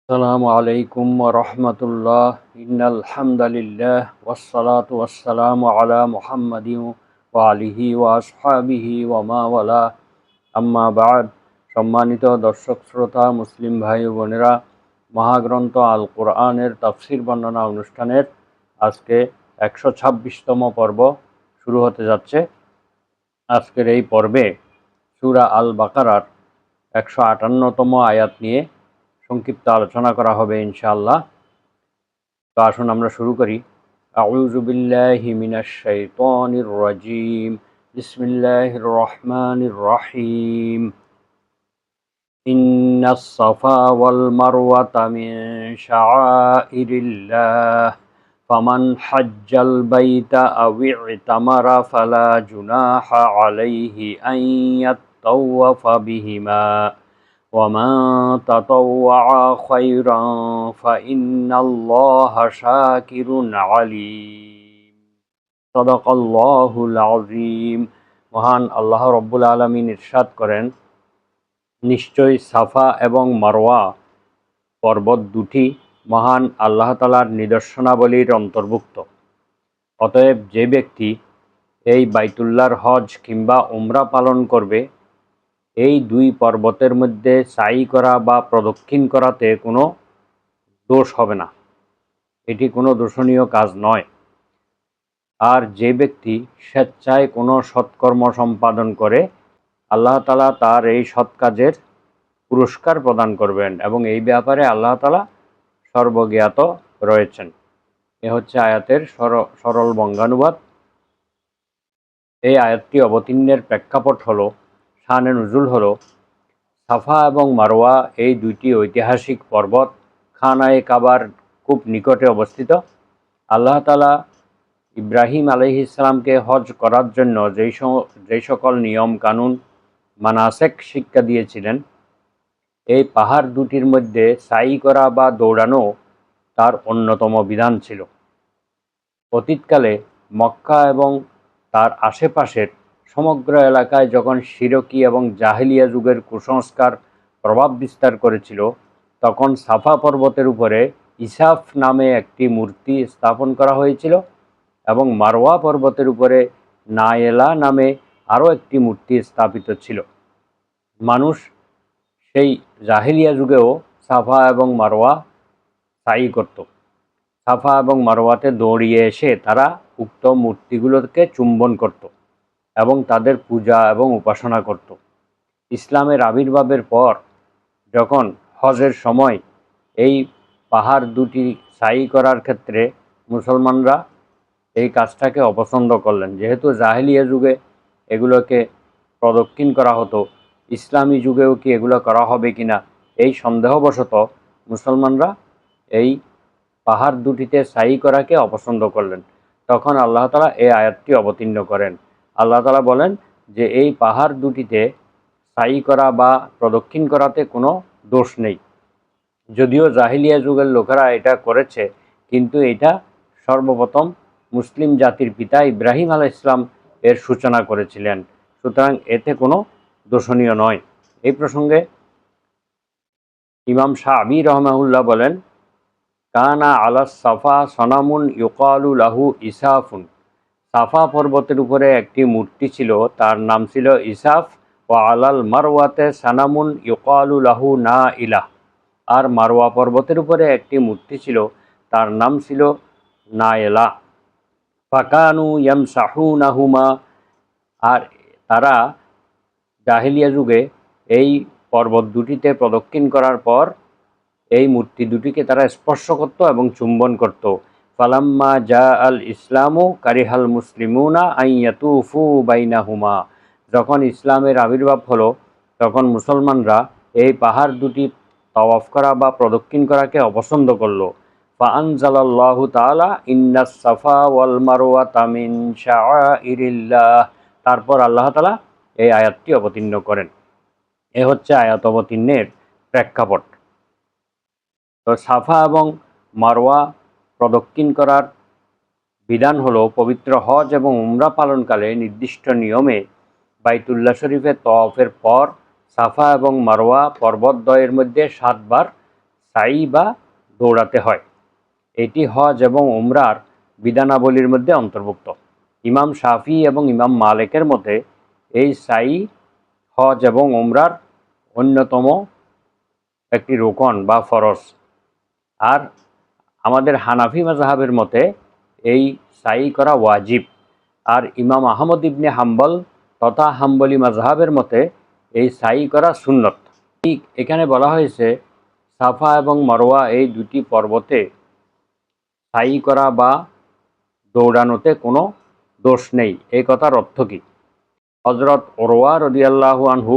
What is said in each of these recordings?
আসসালামু আলাইকুম ওয়া রাহমাতুল্লাহ। ইন্নাল হামদালিল্লাহ ওয়াসসালাতু ওয়াসসালামু আলা মুহাম্মাদিন ওয়া আলিহি ওয়া আসহাবিহি ওয়া মা ওয়ালা, আম্মা বা'দ। সম্মানিত দর্শক শ্রোতা, মুসলিম ভাই ও বোনেরা, মহাগ্রন্থ আল কোরআনের তাফসির বর্ণনা অনুষ্ঠানের আজকে 126তম পর্ব শুরু হতে যাচ্ছে। আজকের এই পর্বে সূরা আল বাকারার 158তম আয়াত নিয়ে সংক্ষিপ্ত আলোচনা করা হবে ইনশাআল্লাহ। তো আসুন আমরা শুরু করি। আউযু বিল্লাহি মিনাশ শাইতানির রাজীম। বিসমিল্লাহির রহমানির রহিম। ইন্নাস সাফা ওয়াল মারওয়াতা মিন শাআইরিল্লাহ ফামান হাজ্জাল বাইতা আও ইতামারা ফালা জুনাহা আলাইহি আন ইয়াত্তাওয়াফা বিহিমা وَمَن تَطَوَّعَ خَيْرًا فَإِنَّ اللَّهَ شَاكِرٌ عَلِيمٌ। সাদাকাল্লাহুল আযীম। মহান আল্লাহ রাব্বুল আলামিন ইরশাদ করেন, নিশ্চয় সাফা এবং মারওয়া পর্বত দুটি মহান আল্লাহ তাআলার নিদর্শনাবলীর অন্তর্ভুক্ত। অতএব যে ব্যক্তি এই বাইতুল্লাহর হজ কিংবা উমরা পালন করবে, এই দুই পর্বতের মধ্যে সাই করা বা প্রদক্ষিণ করাতে কোনো দোষ হবে না, এটি কোনো দোষণীয় কাজ নয়। আর যে ব্যক্তি স্বেচ্ছায় কোনো সৎকর্ম সম্পাদন করে, আল্লাহ তাআলা তার এই সৎ কাজের পুরস্কার প্রদান করবেন এবং এই ব্যাপারে আল্লাহ তাআলা সর্বজ্ঞাত রয়েছেন। এ হচ্ছে আয়াতের সরল বঙ্গানুবাদ। এই আয়াতটি অবতীর্ণের প্রেক্ষাপট হলো, শানে নুজুল হলো, সাফা এবং মারওয়া এই দুইটি ঐতিহাসিক পর্বত খানায়ে কাবার খুব নিকটে অবস্থিত। আল্লাহ তাআলা ইব্রাহিম আলাইহিস সালামকে হজ করার জন্য যেই সকল নিয়ম কানুন মানাসেক শিক্ষা দিয়েছিলেন, এই পাহাড় দুটির মধ্যে সাই করা বা দৌড়ানো তার অন্যতম বিধান ছিল। অতীতকালে মক্কা এবং তার আশেপাশের সমগ্র এলাকায় যখন শিরকি এবং জাহেলিয়া যুগের কুসংস্কার প্রভাব বিস্তার করেছিল, তখন সাফা পর্বতের উপরে ইসাফ নামে একটি মূর্তি স্থাপন করা হয়েছিল এবং মারওয়া পর্বতের উপরে নায়েলা নামে আরও একটি মূর্তি স্থাপিত ছিল। মানুষ সেই জাহেলিয়া যুগেও সাফা এবং মারওয়া সাই করত। সাফা এবং মারওয়াতে দৌড়িয়ে এসে তারা উক্ত মূর্তিগুলোকে চুম্বন করত এবং তাদের পূজা এবং উপাসনা করত। ইসলামের আবির্ভাবের পর যখন হজের সময় এই পাহাড় দুটি সাই করার ক্ষেত্রে মুসলমানরা এই কাজটাকে অপছন্দ করলেন, যেহেতু জাহেলিয়া যুগে এগুলোকে প্রদক্ষিণ করা হতো, ইসলামী যুগেও কি এগুলো করা হবে কিনা এই সন্দেহবশত মুসলমানরা এই পাহাড় দুটিতে সাই করাকে অপছন্দ করলেন। তখন আল্লাহ তাআলা এই আয়াতটি অবতীর্ণ করেন। আল্লাহ তাআলা বলেন যে এই পাহাড় দুটিতে সাই করা বা প্রদক্ষিণ করাতে কোনো দোষ নেই। যদিও জাহিলিয়া যুগের লোকেরা এটা করেছে, কিন্তু এটা সর্বপ্রথম মুসলিম জাতির পিতা ইব্রাহিম আলাইহিস সালাম এর সূচনা করেছিলেন, সুতরাং এতে কোনো দোষণীয় নয়। এই প্রসঙ্গে ইমাম শাআবী রাহমাহুল্লাহ বলেন, কানা আলাস সাফা সনামুন ইউকালু লাহু ইসাফুন। সাফা পর্বতের উপরে একটি মূর্তি ছিল, তার নাম ছিল ইসাফ। ও আলাল মারওয়াতে সানামুন ইউকালু লাহু না ইলাহ। আর মারওয়া পর্বতের উপরে একটি মূর্তি ছিল, তার নাম ছিল নায়েলা। ফাকানু ইয়ামসাহুনাহুমা। আর তারা জাহেলিয়া যুগে এই পর্বত দুটিতে প্রদক্ষিণ করার পর এই মূর্তি দুটিকে তারা স্পর্শ করত এবং চুম্বন করত। ফালাম্মা জা আল ইসলামু কারিহাল মুসলিমুনা আইয়াতুফু বাইনাহুমা। যখন ইসলামের আবির্ভাব হলো, তখন মুসলমানরা এই পাহাড় দুটি তাওয়াফ করা বা প্রদক্ষিণ করাকে অপছন্দ করলো। ফাআনজালাল্লাহু তাআলা ইন্নাস সাফা ওয়াল মারওয়াতা মিন শাআইরিল্লাহ। তারপর আল্লাহ তাআলা এই আয়াতটি অবতীর্ণ করেন। এ হচ্ছে আয়াত অবতীর্ণের প্রেক্ষাপট। তো সাফা এবং মারওয়া প্রদক্ষিণ করার বিধান হলো, পবিত্র হজ এবং উমরা পালনকালে নির্দিষ্ট নিয়মে বাইতুল্লাহ শরীফে তওয়াফের পর সাফা এবং মারওয়া পর্বতদ্বয়ের মধ্যে 7 বার সাই বা দৌড়াতে হয়। এটি হজ এবং উমরার বিধানাবলীর মধ্যে অন্তর্ভুক্ত। ইমাম শাফি এবং ইমাম মালিকের মতে এই সাই হজ এবং উমরার অন্যতম একটি রোকন বা ফরজ। আর আমাদের হানাফি মাযহাবের মতে এই সাই করা ওয়াজিব। আর ইমাম আহমদ ইবনে হাম্বল তথা হাম্বলি মাযহাবের মতে এই সাই করা সুন্নত। ঠিক এখানে বলা হয়েছে সাফা এবং মারওয়া এই দুটি পর্বতে সাই করা বা দৌড়ানোতে কোনো দোষ নেই। এই কথার অর্থ কী? হযরত উরওয়া রাদিয়াল্লাহু আনহু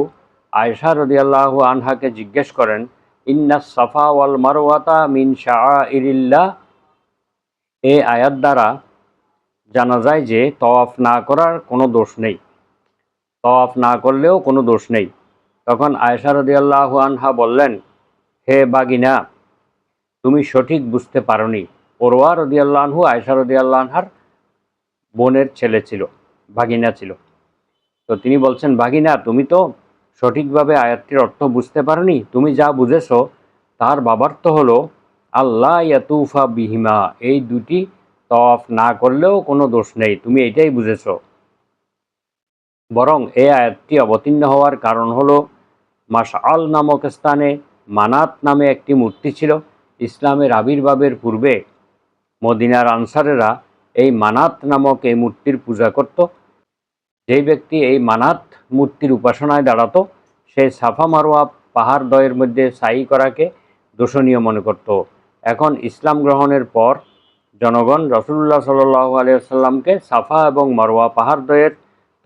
আয়েশা রাদিয়াল্লাহু আনহাকে জিজ্ঞেস করেন, ইন্নাস সাফা ওয়াল মারওয়াতা মিন শাআইরিল্লাহ। এই আয়াত দ্বারা জানা যায় যে তওয়াফ না করার কোনো দোষ নেই, তওয়াফ না করলেও কোনো দোষ নেই। তখন আয়েশা রাদিয়াল্লাহু আনহা বললেন, হে বাগিনা, তুমি সঠিক বুঝতে পারোনি। উরওয়া রাদিয়াল্লাহু আনহু আয়েশা রাদিয়াল্লাহু আনহার বোনের ছেলে ছিল, ভাগিনা ছিল। তো তিনি বলছেন, ভাগিনা, তুমি তো সঠিকভাবে আয়াতটির অর্থ বুঝতে পারোনি। তুমি যা বুঝেছো তার বাবার্থ হলো আল্লাহ ইয়াতুফা বিহিমা, এই দুটি তওয়াফ না করলেও কোনো দোষ নেই, তুমি এটাই বুঝেছো। বরং এই আয়াতটি অবতীর্ণ হওয়ার কারণ হলো মাশআল নামক স্থানে মানাত নামে একটি মূর্তি ছিল। ইসলামের আবির্ভাবের পূর্বে মদিনার আনসারেরা এই মানাত নামক এই মূর্তির পূজা করত। যেই ব্যক্তি এই মানাত মূর্তির উপাসনায় দাঁড়াতো সে সাফা মারওয়া পাহাড় দ্বয়ের মধ্যে সাই করাকে দোষণীয় মনে করত। এখন ইসলাম গ্রহণের পর জনগণ রাসূলুল্লাহ সাল্লাল্লাহু আলাইহি ওয়াসাল্লামকে সাফা এবং মারওয়া পাহাড় দ্বয়ের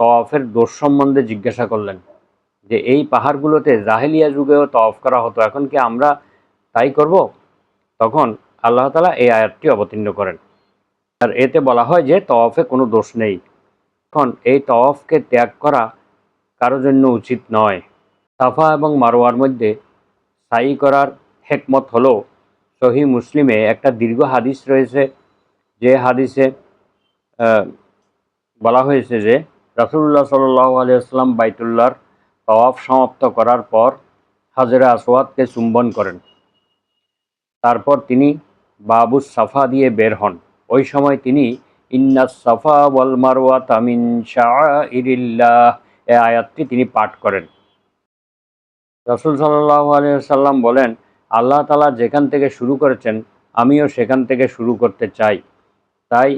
তওয়াফের দোষ সম্বন্ধে জিজ্ঞাসা করলেন যে এই পাহাড়গুলোতে জাহেলিয়া যুগেও তওয়াফ করা হতো, এখন কি আমরা তাই করব? তখন আল্লাহ তাআলা এই আয়াতটি অবতীর্ণ করেন। আর এতে বলা হয় যে তওয়াফে কোনো দোষ নেই। এখন এই তওয়াফকে ত্যাগ করা কারোর জন্য উচিত নয়। সাফা এবং মারওয়ার মধ্যে সাই করার হিকমত হলো, সহিহ মুসলিমে একটা দীর্ঘ হাদিস রয়েছে, যে হাদিসে বলা হয়েছে যে রাসূলুল্লাহ সাল্লাল্লাহু আলাইহি ওয়াসাল্লাম বাইতুল্লাহর তওয়াফ সমাপ্ত করার পর হাজরে আসওয়াদকে চুম্বন করেন। তারপর তিনি বাবুস সাফা দিয়ে বের হন। ওই সময় তিনি ইন্নাস সাফা ওয়াল মারওয়াতা মিন শাআইরিল্লাহ এই আয়াতটি তিনি পাঠ করেন। রাসূল সাল্লাল্লাহু আলাইহি ওয়াসাল্লাম বলেন, আল্লাহ তাআলা যেখান থেকে শুরু করেছেন আমিও সেখান থেকে শুরু করতে চাই। তাই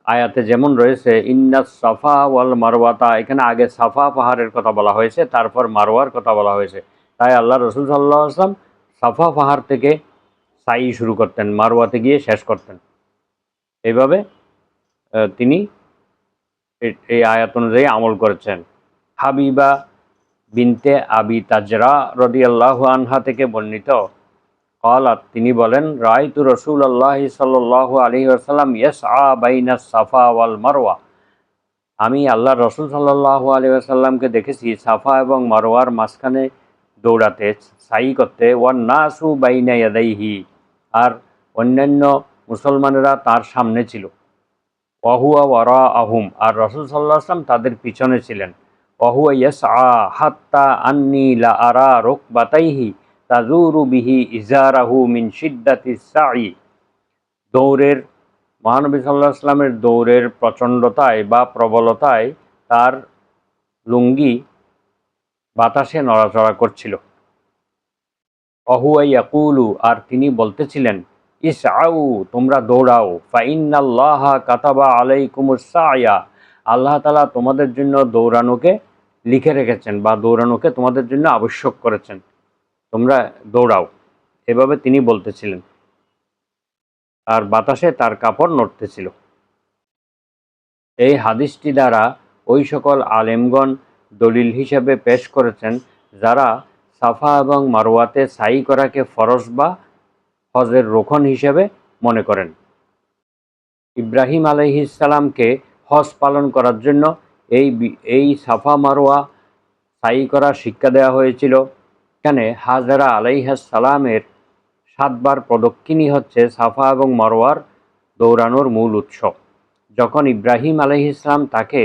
আয়াতে যেমন রয়েছে ইন্নাস সাফা ওয়াল মারওয়াতা, এখানে আগে সাফা পাহাড়ের কথা বলা হয়েছে, তারপর মারওয়ার কথা বলা হয়েছে। তাই আল্লাহ রাসূল সাল্লাল্লাহু আলাইহি ওয়াসাল্লাম সাফা পাহাড় থেকে সাই শুরু করতেন, মারওয়াতে গিয়ে শেষ করতেন। এইভাবে তিনি এই আয়াত অনুযায়ী আমল করেছেন। হাবিবা বিনতে আবি তাজরা রাদিয়াল্লাহু আনহা থেকে বর্ণিত, ক্বালাত, তিনি বলেন, রাআইতু রাসূলুল্লাহি সাল্লাল্লাহু আলাইহি ওয়াসাল্লাম ইয়াসআ বাইনাস সাফা ওয়াল মারওয়া। আমি আল্লাহর রাসূল সাল্লাল্লাহু আলাইহি ওয়াসাল্লামকে দেখেছি সাফা এবং মারওয়ার মাঝখানে দৌড়াতে, সাই করতে, ওয়ান নাসু বাইনা ইয়াদাইহি, আর অন্যান্য মুসলমানেরা তার সামনে ছিল, ওয়াহুয়া ওয়ারাআহুম, আর রাসূল সাল্লাল্লাহু আলাইহি ওয়াসাল্লাম তাদের পিছনে ছিলেন, ওয়াহুয়া ইয়াসআ হাত্তা আন্নী লা আরা রুকবাতাইহি তাজুরু বিহি ইজারাহু মিন শিদ্দাতিস সাই। দৌড়ের মহানবী সাল্লাল্লাহু আলাইহি ওয়াসাল্লামের দৌড়ের প্রচণ্ডতায় বা প্রবলতায় তার লুঙ্গি বাতাসে নড়াচড়া করছিল। ওয়াহুয়া ইয়াকুলু, আর তিনি বলতেছিলেন, ইসআউ, তোমরা দৌড়াও, ফাইন্নাল্লাহা কাতাবা আলাইকুমুস সায়া, আল্লাহ তাআলা তোমাদের জন্য দৌড়ানোকে লিখে রেখেছেন বা দৌড়ানোকে তোমাদের জন্য আবশ্যক করেছেন, তোমরা দৌড়াও। এভাবে তিনি বলতেছিলেন, আর বাতাসে তার কাপড় নড়তেছিল। এই হাদিসটি দ্বারা ওই সকল আলেমগণ দলিল হিসেবে পেশ করেছেন যারা সাফা এবং মারওয়াতে সাই করাকে ফরজ বা হজের রোকন হিসেবে মনে করেন। ইব্রাহিম আলাইহিস সালামকে হজ পালন করার জন্য এই সাফা মারওয়া সাই করার শিক্ষা দেওয়া হয়েছিল। এখানে হাজেরা আলাইহিস সালামের 7 বার প্রদক্ষিণই হচ্ছে সাফা এবং মারওয়ার দৌড়ানোর মূল উৎস। যখন ইব্রাহিম আলাইহিস সালাম তাকে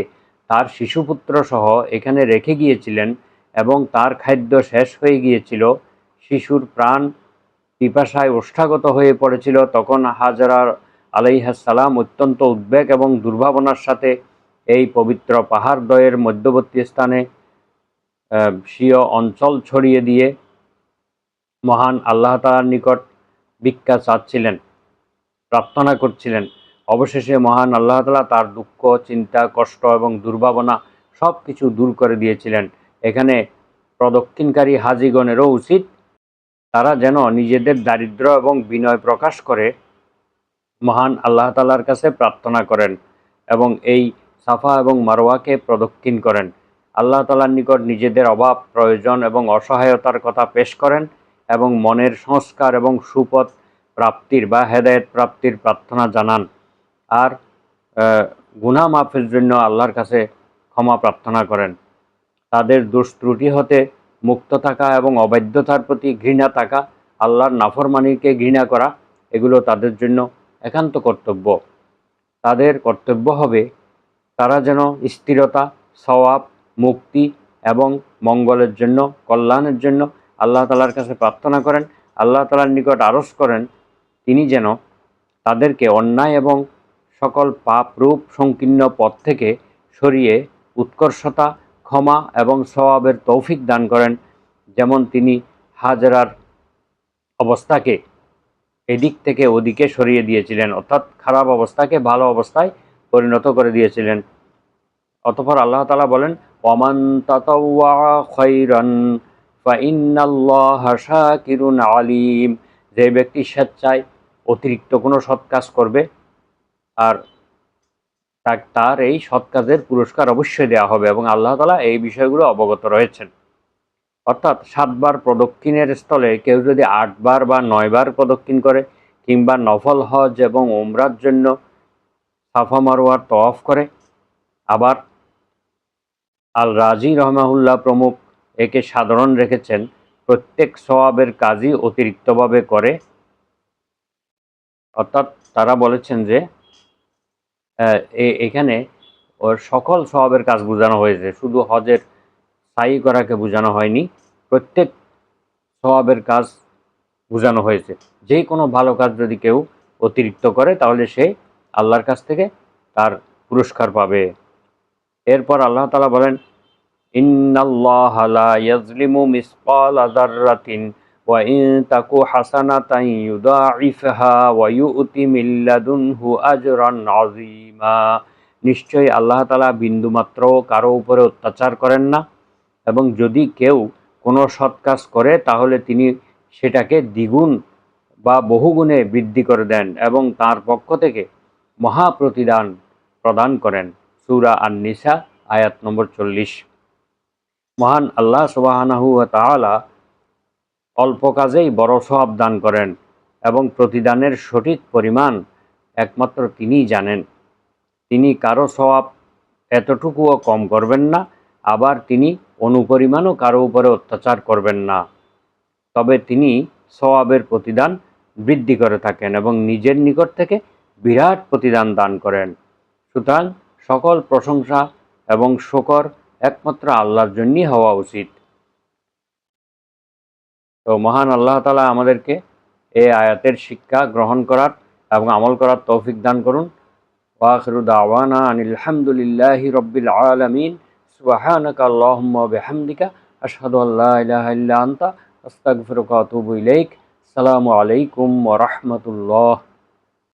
তার শিশুপুত্র সহ এখানে রেখে গিয়েছিলেন এবং তার খাদ্য শেষ হয়ে গিয়েছিল, শিশুর প্রাণ পিপাসায় ওষ্ঠাগত হয়ে পড়েছিল, তখন হাজরা আলাইহিস সালাম অত্যন্ত উদ্বেগ এবং দুর্ভাবনার সাথে এই পবিত্র পাহাড়দ্বয়ের মধ্যবর্তী স্থানে স্বীয় অঞ্চল ছড়িয়ে দিয়ে মহান আল্লাহ তাআলার নিকট ভিক্ষা চাচ্ছিলেন, প্রার্থনা করছিলেন। অবশেষে মহান আল্লাহ তাআলা তার দুঃখ, চিন্তা, কষ্ট এবং দুর্ভাবনা সব কিছু দূর করে দিয়েছিলেন। এখানে প্রদক্ষিণকারী হাজিগণেরও উচিত তারা যেন নিজেদের দারিদ্র্য এবং বিনয় প্রকাশ করে মহান আল্লাহ তাআলার কাছে প্রার্থনা করেন এবং এই সাফা এবং মারওয়াকে প্রদক্ষিণ করেন। আল্লাহ তাআলার নিকট নিজেদের অভাব, প্রয়োজন এবং অসহায়তার কথা পেশ করেন এবং মনের সংস্কার এবং সুপথ প্রাপ্তির বা হেদায়েত প্রাপ্তির প্রার্থনা জানান। আর গুনাহ মাফের জন্য আল্লাহর কাছে ক্ষমা প্রার্থনা করেন। তাদের দোষ ত্রুটি হতে মুক্ত থাকা এবং অবাধ্যতার প্রতি ঘৃণা থাকা, আল্লাহর নাফরমানিকে ঘৃণা করা, এগুলো তাদের জন্য একান্ত কর্তব্য। তাদের কর্তব্য হবে তারা যেন স্থিরতা, সওয়াব, মুক্তি এবং মঙ্গলের জন্য, কল্যাণের জন্য আল্লাহ তাআলার কাছে প্রার্থনা করেন, আল্লাহ তাআলার নিকট আরজ করেন তিনি যেন তাদেরকে অন্যায় এবং সকল পাপরূপ সংকীর্ণ পথ থেকে সরিয়ে উৎকর্ষতা, ক্ষমা এবং সওয়াবের তৌফিক দান করেন। যেমন তিনি হাজরার অবস্থাকে এদিক থেকে ওদিকে সরিয়ে দিয়েছিলেন, অর্থাৎ খারাপ অবস্থাকে ভালো অবস্থায় পরিণত করে দিয়েছিলেন। অতঃপর আল্লাহ তাআলা বলেন, ওয়ামান তাতাওয়া খায়রান ফাইন্নাল্লাহা শাকিরুন আলিম। যে ব্যক্তি স্বেচ্ছায় অতিরিক্ত কোনো সৎ কাজ করবে আর তার এই সৎ কাজের পুরস্কার অবশ্যই দেওয়া হবে এবং আল্লাহ তাআলা এই বিষয়গুলো অবগত রয়েছেন। অর্থাৎ 7 বার প্রদক্ষিণের স্থলে কেউ যদি 8 বার বা 9 বার প্রদক্ষিণ করে কিংবা নফল হজ এবং উমরার জন্য সাফা মারওয়ার তওয়াফ করে, আবার আল রাজি রহমাহুল্লাহ প্রমুখ একে সাধারণ রেখেছেন, প্রত্যেক সওয়াবের কাজই অতিরিক্তভাবে করে। অর্থাৎ তারা বলেছেন যে এখানে ওর সকল সওয়াবের কাজ বোঝানো হয়েছে, শুধু হজের সাই করাকে বোঝানো হয়নি, প্রত্যেক সওয়াবের কাজ বোঝানো হয়েছে। যে কোনো ভালো কাজ যদি কেউ অতিরিক্ত করে তাহলে সে আল্লাহর কাছ থেকে তার পুরস্কার পাবে। এরপর আল্লাহ তাআলা বলেন, ইন্নাল্লাহা লা ইয়াজলিমু মিসকালা যাররাতিন ওয়া ইন তাকু হাসানাতান ইউদাইফহা ওয়া ইউতি মিন লাদুনহু আজরান আযীমা। নিশ্চয়ই আল্লাহ তাআলা বিন্দুমাত্র কারো উপরে অত্যাচার করেন না এবং যদি কেউ কোনো সৎ কাজ করে তাহলে তিনি সেটাকে দ্বিগুণ বা বহুগুণে বৃদ্ধি করে দেন এবং তার পক্ষ থেকে মহা প্রতিদান প্রদান করেন। সূরা আন-নিসা আয়াত নম্বর 40। মহান আল্লাহ সুবহানাহু ওয়া তাআলা অল্প কাজেই বড় সওয়াব দান করেন এবং প্রতিদানের সঠিক পরিমাণ একমাত্র তিনিই জানেন। তিনি কারো সওয়াব এতটুকুও কম করবেন না, আবার তিনি অনুপরিমাণও কারো উপরে অত্যাচার করবেন না। তবে তিনি সওয়াবের প্রতিদান বৃদ্ধি করে থাকেন এবং নিজের নিকট থেকে বিরাট প্রতিদান দান করেন। সুতরাং সকল প্রশংসা এবং শুকর একমাত্র আল্লাহর জন্যই হওয়া উচিত। তো মহান আল্লাহ তাআলা আমাদেরকে এই আয়াতের শিক্ষা গ্রহণ করার এবং আমল করার তৌফিক দান করুন। ওয়া আখিরু দাওয়ানা আনিল হামদুলিল্লাহি রাব্বিল আলামিন। সুবহানাকা আল্লাহুম্মা ওয়া বিহামদিকা আশহাদু আল্লা ইলাহা ইল্লা আনতা আস্তাগফিরুকা ওয়া আতুবু ইলাইক। আসসালামু আলাইকুম ওয়া রাহমাতুল্লাহ।